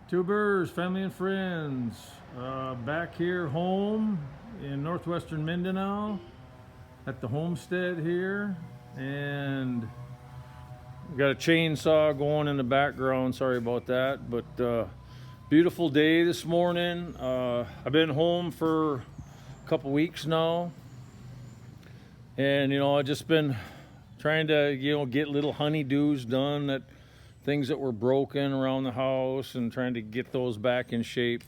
Tubers, family and friends, back here home in northwestern Mindanao at the homestead here, and we got a chainsaw going in the background. Sorry about that, but beautiful day this morning. I've been home for a couple weeks now, and I've just been trying to get little honeydews done, that things that were broken around the house, and trying to get those back in shape.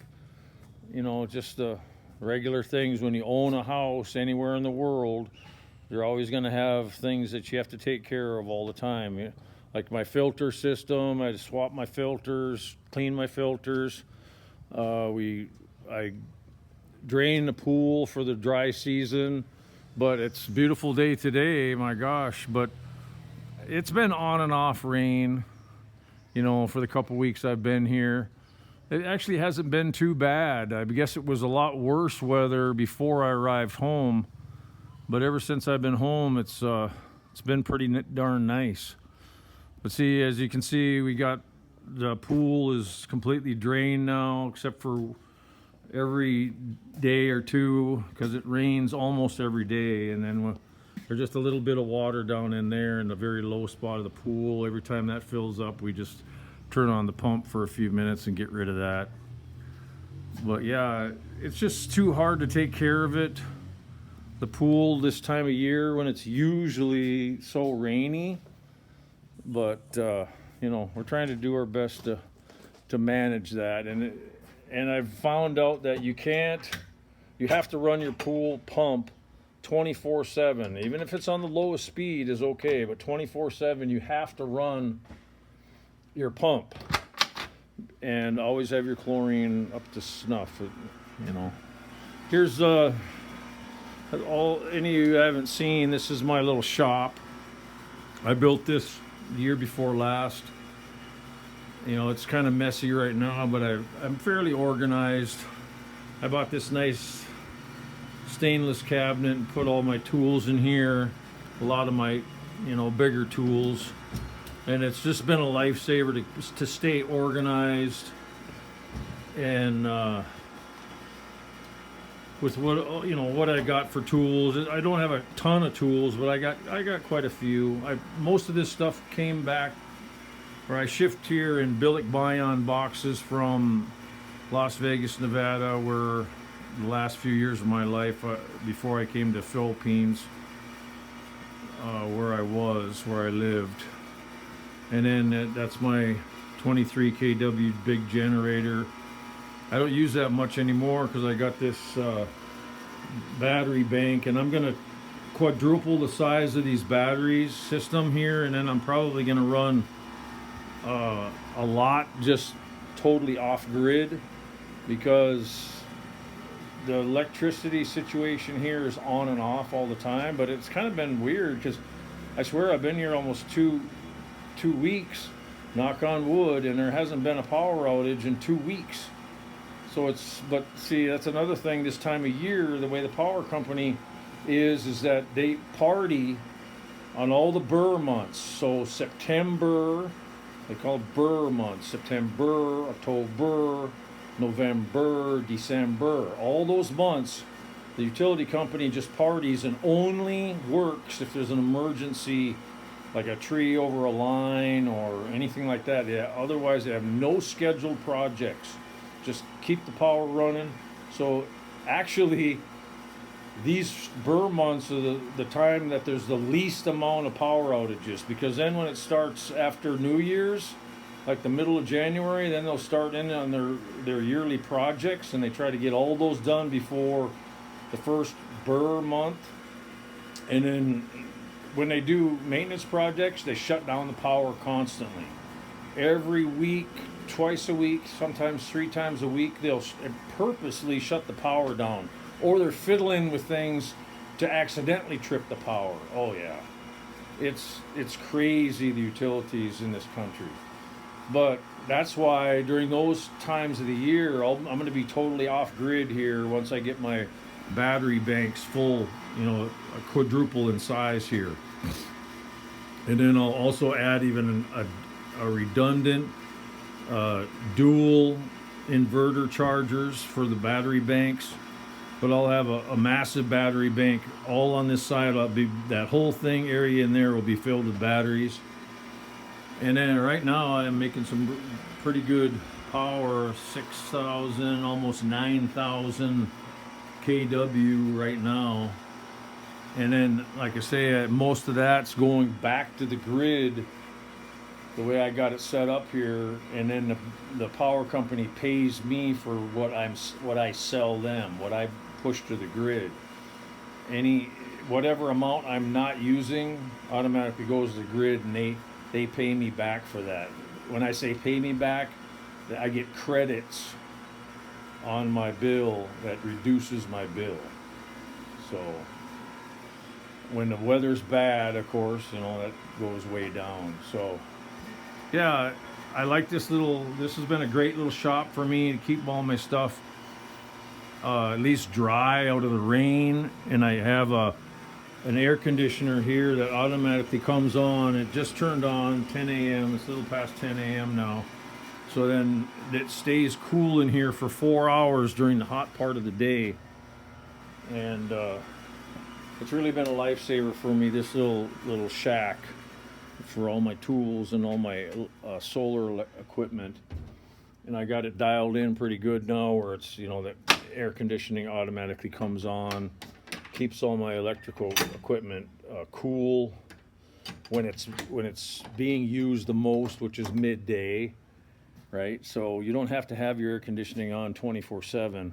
Just the regular things. When you own a house anywhere in the world, you're always going to have things that you have to take care of all the time. Like my filter system, I swap my filters, clean my filters. I drain the pool for the dry season, but it's a beautiful day today, my gosh. But it's been on and off rain, for the couple weeks I've been here. It actually hasn't been too bad. I guess it was a lot worse weather before I arrived home, but ever since I've been home, it's been pretty darn nice. But see, as you can see, the pool is completely drained now, except for every day or two, because it rains almost every day, and then there's just a little bit of water down in there in the very low spot of the pool. Every time that fills up, we just turn on the pump for a few minutes and get rid of that. But yeah, it's just too hard to take care of it. The pool this time of year when it's usually so rainy. But we're trying to do our best to manage that. And I've found out that you have to run your pool pump 24/7. Even if it's on the lowest speed is okay, but 24/7 you have to run your pump, and always have your chlorine up to snuff. Here's any of you haven't seen, this is my little shop. I built this the year before last. It's kind of messy right now, but I'm fairly organized. I bought this nice stainless cabinet and put all my tools in here, a lot of my bigger tools, and it's just been a lifesaver to stay organized. And with what I got for tools, I don't have a ton of tools, but I got quite a few. Most of this stuff came back, or I shipped here in Billick Bion boxes from Las Vegas, Nevada, where the last few years of my life, before I came to Philippines, where I lived. And then that's my 23 kW big generator. I don't use that much anymore because I got this battery bank, and I'm gonna quadruple the size of these batteries system here, and then I'm probably gonna run a lot just totally off grid, because the electricity situation here is on and off all the time. But it's kind of been weird, because I swear I've been here almost two weeks, knock on wood, and there hasn't been a power outage in 2 weeks. But see, that's another thing this time of year. The way the power company is that they party on all the Burr months. So September, they call it Burr months: September, October, November, December. All those months, the utility company just parties and only works if there's an emergency, like a tree over a line or anything like that. Yeah, otherwise, they have no scheduled projects. Just keep the power running. So actually, these Burr months are the time that there's the least amount of power outages, because then when it starts after New Year's, like the middle of January, then they'll start in on their yearly projects, and they try to get all those done before the first Burr month. And then when they do maintenance projects, they shut down the power constantly. Every week, twice a week, sometimes 3 times a week, they'll purposely shut the power down, or they're fiddling with things to accidentally trip the power. Oh yeah, it's crazy, the utilities in this country. But that's why during those times of the year, I'm going to be totally off grid here once I get my battery banks full, a quadruple in size here. And then I'll also add even a redundant dual inverter chargers for the battery banks, but I'll have a massive battery bank all on this side. I'll be, that whole thing area in there will be filled with batteries. And then right now I'm making some pretty good power, 6,000, almost 9,000 kW right now. And then, like I say, most of that's going back to the grid the way I got it set up here, and then the power company pays me for what I sell them, what I push to the grid. Whatever amount I'm not using automatically goes to the grid, and they pay me back for that. When I say pay me back, I get credits on my bill that reduces my bill. So when the weather's bad, of course, that goes way down. So yeah, I like this has been a great little shop for me to keep all my stuff at least dry out of the rain. And I have an air conditioner here that automatically comes on. It just turned on 10 a.m. It's a little past 10 a.m. now. So then it stays cool in here for 4 hours during the hot part of the day. And it's really been a lifesaver for me, this little shack, for all my tools and all my solar equipment. And I got it dialed in pretty good now, where it's, that air conditioning automatically comes on, keeps all my electrical equipment cool when it's being used the most, which is midday, right? So you don't have to have your air conditioning on 24/7,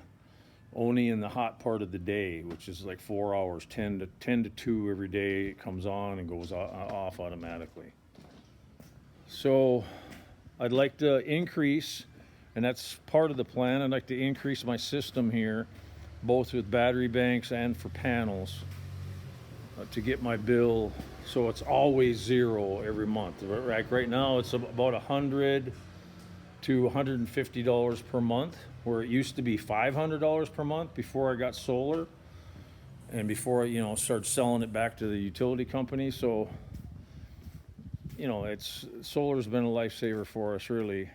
only in the hot part of the day, which is like 4 hours, 10 to 2 every day. It comes on and goes off automatically. So I'd like to increase, and that's part of the plan, I'd like to increase my system here, both with battery banks and for panels, to get my bill so it's always zero every month. Right now it's about $100 to $150 per month, where it used to be $500 per month before I got solar, and before I started selling it back to the utility company. So solar's been a lifesaver for us, really.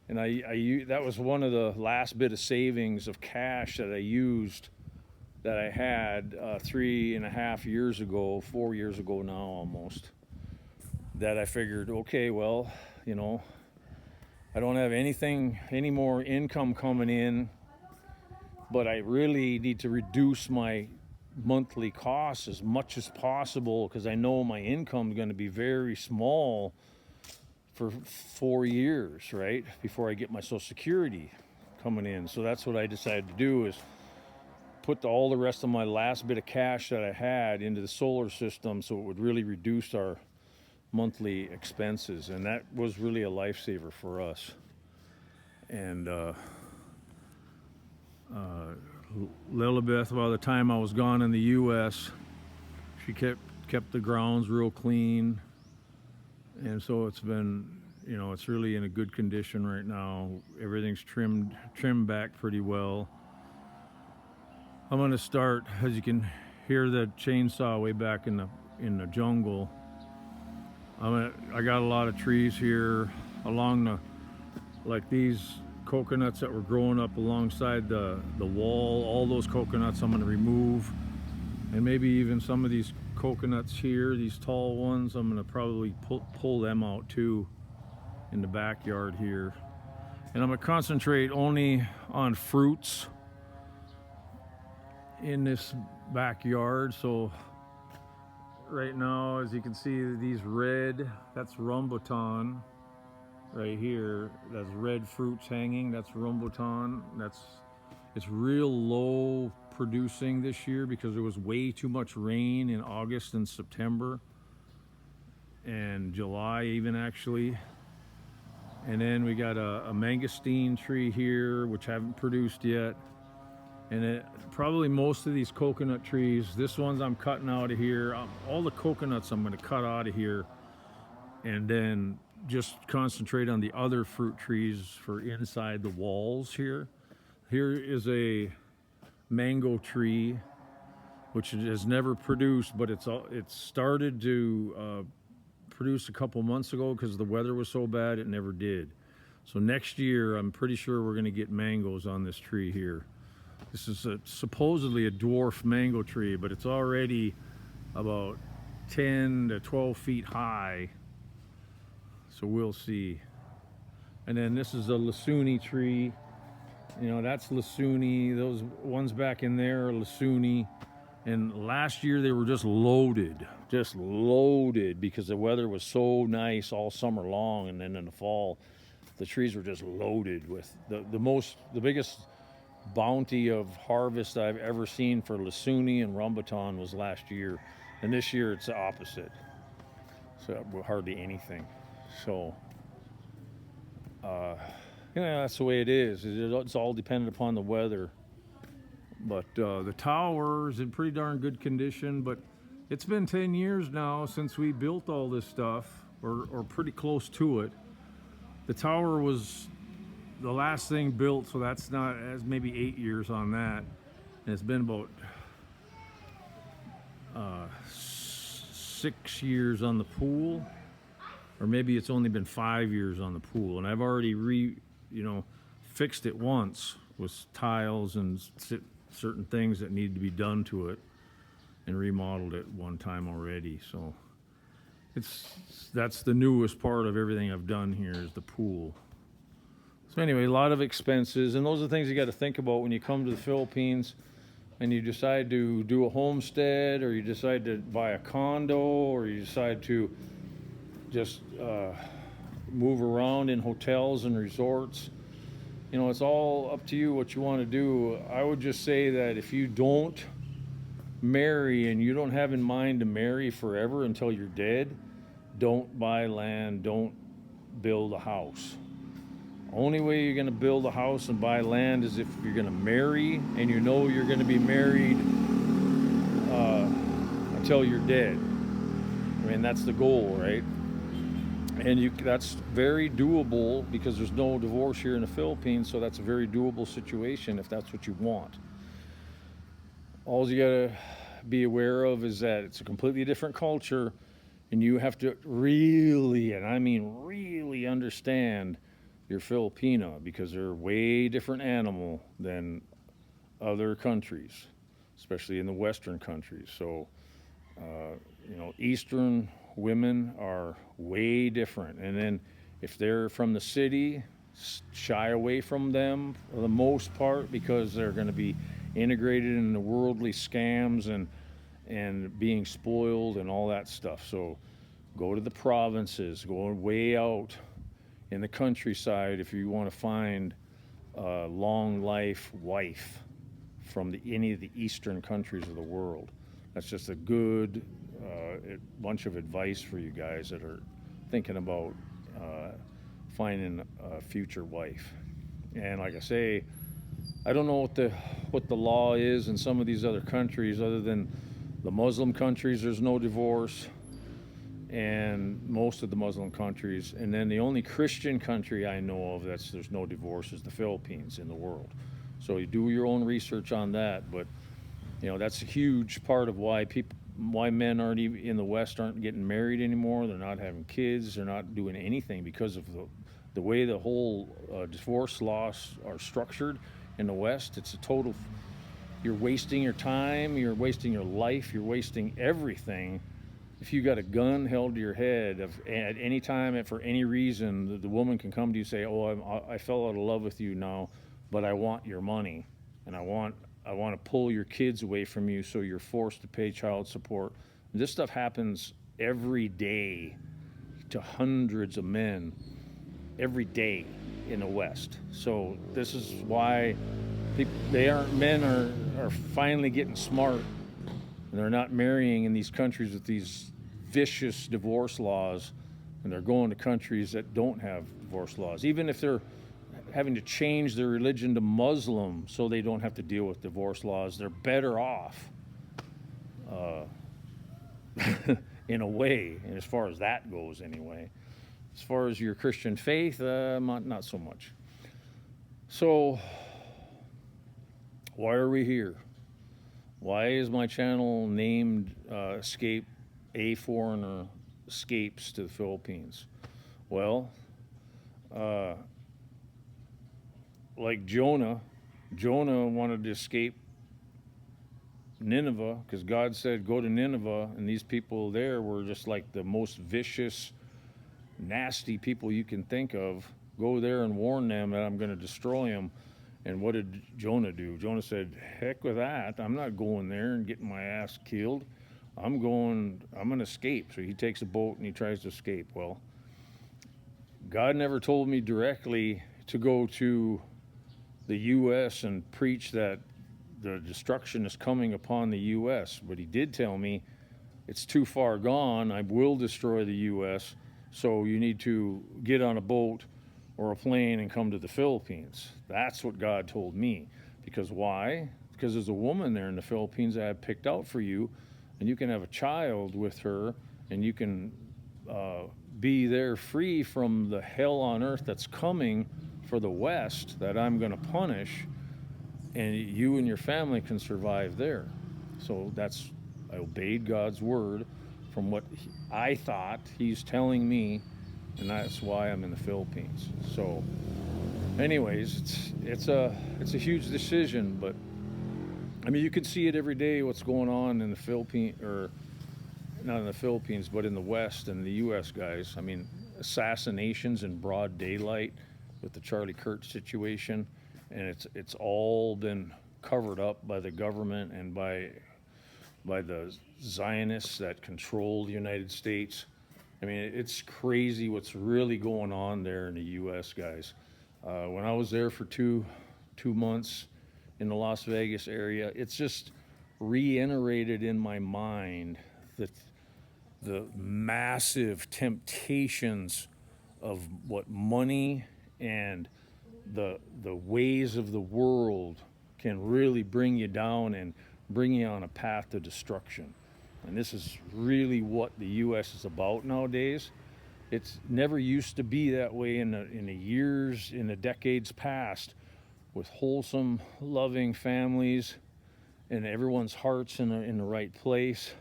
And that was one of the last bit of savings of cash that I used, that I had 3.5 years ago, 4 years ago now almost, that I figured, okay, well, I don't have any more income coming in, but I really need to reduce my monthly costs as much as possible, because I know my income is going to be very small for 4 years, right, before I get my Social Security coming in. So that's what I decided to do, is put all the rest of my last bit of cash that I had into the solar system, so it would really reduce our monthly expenses. And that was really a lifesaver for us. And Lilibeth, by the time I was gone in the U.S., she kept the grounds real clean, and so it's been, it's really in a good condition right now. Everything's trimmed back pretty well. I'm gonna start, as you can hear the chainsaw way back in the jungle. I got a lot of trees here along like these coconuts that were growing up alongside the wall. All those coconuts I'm going to remove, and maybe even some of these coconuts here, these tall ones, I'm going to probably pull them out too in the backyard here. And I'm going to concentrate only on fruits in this backyard. So right now, as you can see, these red, that's rambutan. Right here, that's red fruits hanging, that's rambutan. It's real low producing this year because there was way too much rain in August and September and July even, actually. And then we got a mangosteen tree here, which haven't produced yet. And probably most of these coconut trees, this one's I'm cutting out of here. All the coconuts I'm going to cut out of here, and then just concentrate on the other fruit trees for inside the walls here. Here is a mango tree, which has never produced, but it started to produce a couple months ago because the weather was so bad it never did. So next year, I'm pretty sure we're going to get mangoes on this tree here. This is supposedly a dwarf mango tree, but it's already about 10 to 12 feet high. So we'll see. And then this is a Lasuni tree. You know, that's Lasuni. Those ones back in there are Lasuni. And last year they were just loaded because the weather was so nice all summer long. And then in the fall, the trees were just loaded with the biggest bounty of harvest I've ever seen for Lasuni and Rambutan was last year. And this year it's the opposite. So hardly anything. So, that's the way it is. It's all dependent upon the weather. But the tower is in pretty darn good condition. But it's been 10 years now since we built all this stuff, or pretty close to it. The tower was the last thing built, so that's maybe 8 years on that. And it's been about 6 years on the pool. Or maybe it's only been 5 years on the pool, and I've already fixed it once with tiles and certain things that need to be done to it, and remodeled it one time already. So that's the newest part of everything I've done here is the pool. So anyway, a lot of expenses, and those are the things you got to think about when you come to the Philippines and you decide to do a homestead, or you decide to buy a condo, or you decide to just move around in hotels and resorts. You know, it's all up to you what you want to do. I would just say that if you don't marry and you don't have in mind to marry forever until you're dead, don't buy land, don't build a house. Only way you're going to build a house and buy land is if you're going to marry and you know you're going to be married until you're dead. I mean, that's the goal, right? And that's very doable because there's no divorce here in the Philippines, so that's a very doable situation if that's what you want. All you gotta be aware of is that it's a completely different culture, and you have to really, and I mean really, understand your Filipino, because they're a way different animal than other countries, especially in the Western countries. So, Eastern women are way different, and then if they're from the city, shy away from them for the most part, because they're going to be integrated in the worldly scams and being spoiled and all that stuff. So go to the provinces, go way out in the countryside if you want to find a long life wife from any of the eastern countries of the world. That's just a good bunch of advice for you guys that are thinking about finding a future wife. And like I say, I don't know what the law is in some of these other countries, other than the Muslim countries. There's no divorce, and most of the Muslim countries. And then the only Christian country I know of there's no divorce is the Philippines in the world. So you do your own research on that, but that's a huge part of why men aren't even in the West aren't getting married anymore. They're not having kids. They're not doing anything because of the way the whole divorce laws are structured in the West. It's a total. You're wasting your time. You're wasting your life. You're wasting everything. If you got a gun held to your head at any time and for any reason, the woman can come to you and say, "Oh, I fell out of love with you now, but I want your money, and I want to pull your kids away from you, so you're forced to pay child support." And this stuff happens every day to hundreds of men every day in the West. So this is why men are finally getting smart, and they're not marrying in these countries with these vicious divorce laws, and they're going to countries that don't have divorce laws, even if they're having to change their religion to Muslim so they don't have to deal with divorce laws. They're better off in a way, and as far as that goes anyway. As far as your Christian faith, not so much. So why are we here? Why is my channel named Escape? A Foreigner Escapes to the Philippines? Well, like Jonah, Jonah wanted to escape Nineveh because God said, go to Nineveh. And these people there were just like the most vicious, nasty people you can think of. Go there and warn them that I'm going to destroy them. And what did Jonah do? Jonah said, heck with that. I'm not going there and getting my ass killed. I'm going to escape. So he takes a boat and he tries to escape. Well, God never told me directly to go to the U.S. and preach that the destruction is coming upon the U.S., but he did tell me it's too far gone. I will destroy the U.S., so you need to get on a boat or a plane and come to the Philippines. That's what God told me. Because why? Because there's a woman there in the Philippines that I have picked out for you, and you can have a child with her, and you can be there free from the hell on earth that's coming for the West that I'm going to punish, and you and your family can survive there. So I obeyed God's word from what I thought he's telling me, and that's why I'm in the Philippines. So anyways, it's a huge decision, but I mean, you can see it every day what's going on in the Philippines, or not in the Philippines, but in the West and the US, guys. I mean, assassinations in broad daylight with the Charlie Kirk situation, and it's all been covered up by the government and by the Zionists that control the United States. I mean, it's crazy what's really going on there in the U.S., guys. When I was there for two months in the Las Vegas area, it's just reiterated in my mind that the massive temptations of what money and the ways of the world can really bring you down and bring you on a path to destruction. And this is really what the U.S. is about nowadays. It's never used to be that way in the decades past, with wholesome, loving families and everyone's hearts in the right place.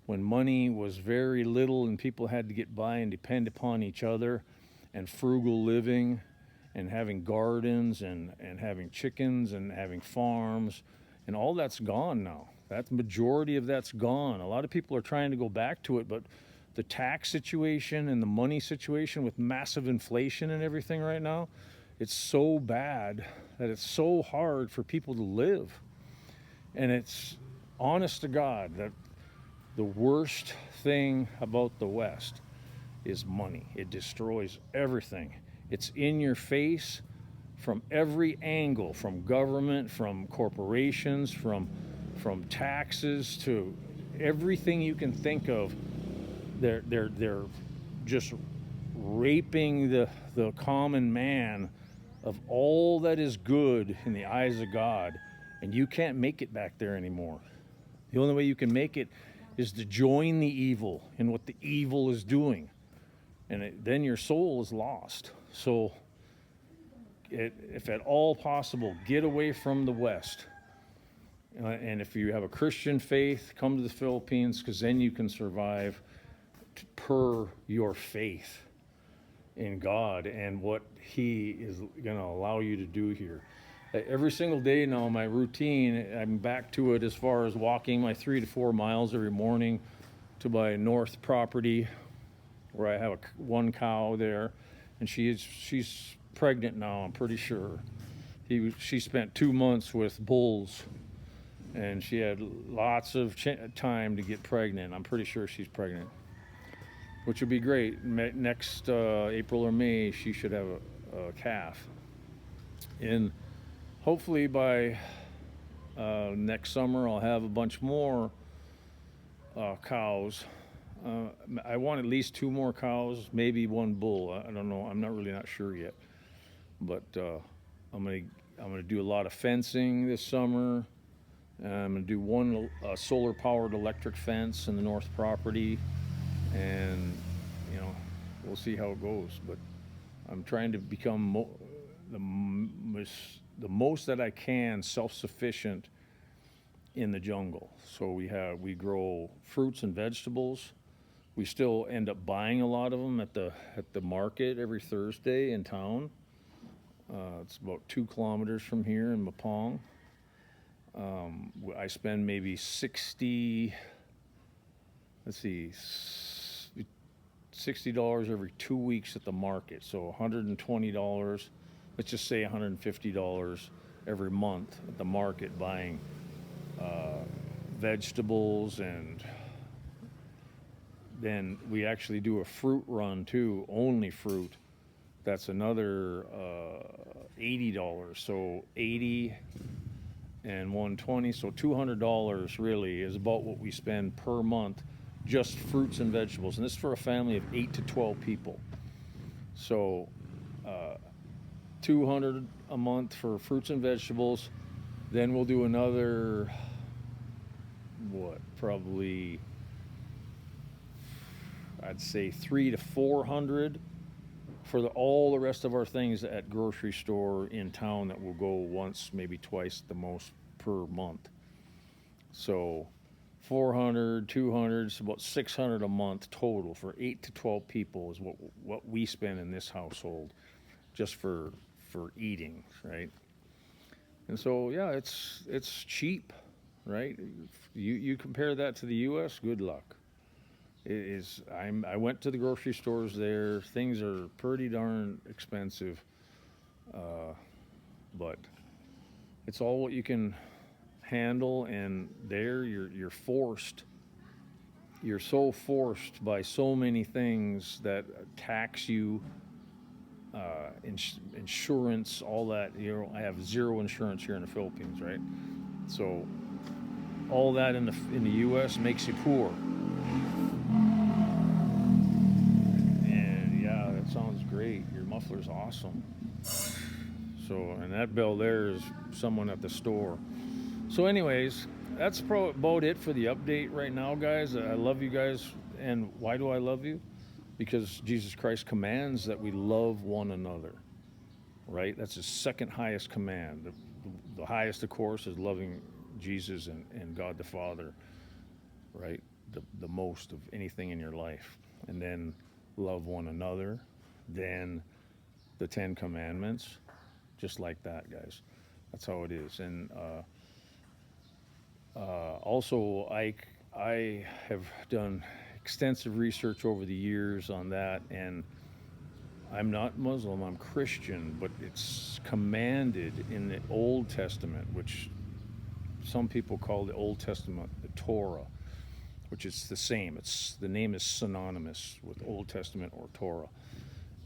When money was very little and people had to get by and depend upon each other, and frugal living and having gardens and having chickens and having farms, and all that's gone now. That majority of that's gone. A lot of people are trying to go back to it, but the tax situation and the money situation with massive inflation and everything right now, it's so bad that it's so hard for people to live. And it's honest to God that the worst thing about the West is money. It destroys everything. It's in your face from every angle, from government, from corporations, from taxes, to everything you can think of. They're just raping the common man of all that is good in the eyes of God, and you can't make it back there anymore. The only way you can make it is to join the evil in what the evil is doing, and then your soul is lost. So if at all possible, get away from the West. And if you have a Christian faith, come to the Philippines, because then you can survive per your faith in God and what He is going to allow you to do here. Every single day now, my routine, I'm back to it as far as walking my 3 to 4 miles every morning to my north property, where I have one cow there, and she's pregnant now, I'm pretty sure. She spent 2 months with bulls, and she had lots of time to get pregnant. I'm pretty sure she's pregnant, which would be great. Next April or May, she should have a calf. And hopefully by next summer, I'll have a bunch more cows. I want at least 2 more cows, maybe 1 bull. I don't know. I'm not sure yet. But I'm gonna do a lot of fencing this summer. I'm gonna do one solar-powered electric fence in the north property, and we'll see how it goes. But I'm trying to become the most that I can self-sufficient in the jungle. So we grow fruits and vegetables. We still end up buying a lot of them at the market every Thursday in town. It's about 2 kilometers from here in Mapong. I spend maybe 60, let's see, $60 every 2 weeks at the market. So $120, let's just say $150 every month at the market buying vegetables, and then we actually do a fruit run too, only fruit. That's another $80. So 80 and 120, so $200 really is about what we spend per month, just fruits and vegetables. And this is for a family of 8 to 12 people. So 200 a month for fruits and vegetables. Then we'll do another, probably, I'd say 300 to 400 for all the rest of our things at grocery store in town that will go once, maybe twice the most per month. So 400, 200, it's about 600 a month total for 8 to 12 people is what we spend in this household just for eating, right? And so, yeah, it's cheap, right? You compare that to the U.S., good luck. I went to the grocery stores there. Things are pretty darn expensive, but it's all what you can handle. And there, you're forced. You're so forced by so many things that tax you, insurance, all that. I have zero insurance here in the Philippines, right? So all that in the U.S. makes you poor. Sounds great. Your muffler's awesome. So, and that bell there is someone at the store. So anyways, that's about it for the update right now, guys. I love you guys. And why do I love you? Because Jesus Christ commands that we love one another, right? That's his second highest command. The highest, of course, is loving Jesus and God the Father, right? The most of anything in your life. And then love one another. Then the 10 Commandments, just like that, guys. That's how it is. And also, I have done extensive research over the years on that, and I'm not Muslim, I'm Christian, but it's commanded in the Old Testament, which some people call the Old Testament the Torah, which is the same. The name is synonymous with Old Testament or Torah.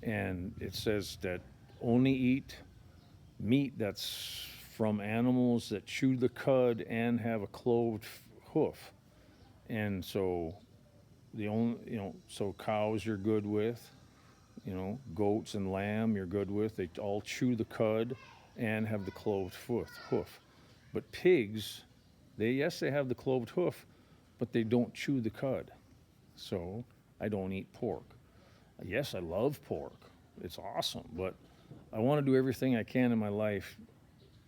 And it says that only eat meat that's from animals that chew the cud and have a cloved hoof. And so so cows you're good with, goats and lamb you're good with. They all chew the cud and have the cloved hoof. But pigs, they have the cloved hoof, but they don't chew the cud. So I don't eat pork. Yes, I love pork. It's awesome, but I want to do everything I can in my life,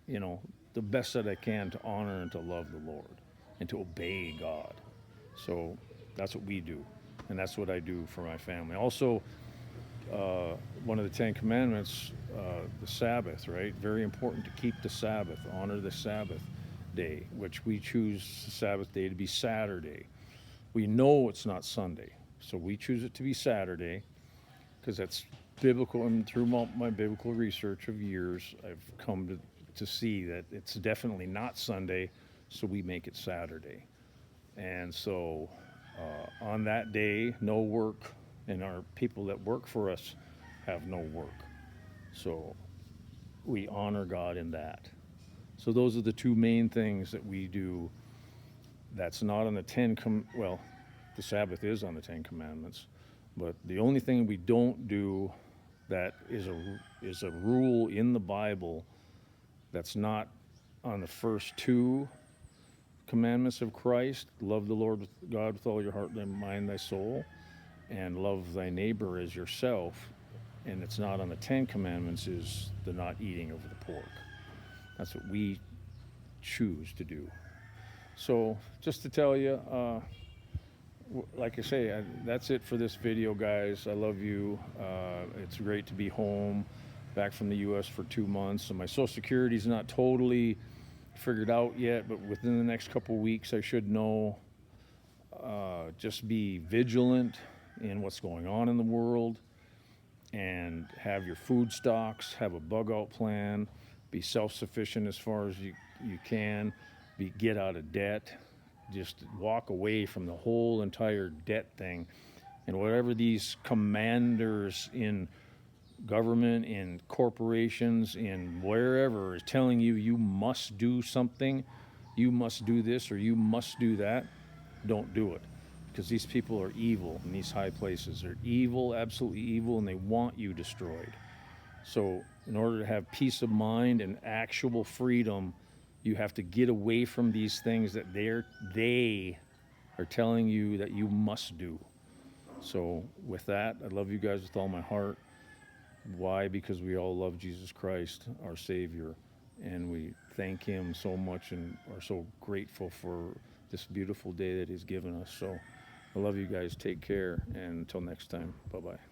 the best that I can to honor and to love the Lord and to obey God. So that's what we do, and that's what I do for my family. Also, one of the 10 Commandments, the Sabbath, right? Very important to keep the Sabbath, honor the Sabbath day, which we choose the Sabbath day to be Saturday. We know it's not Sunday, so we choose it to be Saturday, because that's biblical, and through my biblical research of years, I've come to see that it's definitely not Sunday, so we make it Saturday. And so on that day, no work, and our people that work for us have no work. So we honor God in that. So those are the two main things that we do. That's not on the the Sabbath is on the 10 Commandments, but the only thing we don't do that is a rule in the Bible that's not on the first 2 commandments of Christ: love the Lord God with all your heart, thy mind, thy soul, and love thy neighbor as yourself. And it's not on the 10 Commandments, is the not eating of the pork. That's what we choose to do. So just to tell you, like I say, that's it for this video, guys. I love you. It's great to be home. back from the U.S. for 2 months. So my Social Security is not totally figured out yet, but within the next couple weeks I should know. Just be vigilant in what's going on in the world, and have your food stocks, have a bug out plan, be self-sufficient as far as you can, get out of debt, just walk away from the whole entire debt thing. And whatever these commanders in government, in corporations, in wherever is telling you you must do something, you must do this or you must do that, don't do it. Because these people are evil in these high places. They're evil, absolutely evil, and they want you destroyed. So in order to have peace of mind and actual freedom, you have to get away from these things that they are telling you that you must do. So with that, I love you guys with all my heart. Why? Because we all love Jesus Christ, our Savior, and we thank Him so much and are so grateful for this beautiful day that He's given us. So I love you guys. Take care, and until next time, bye-bye.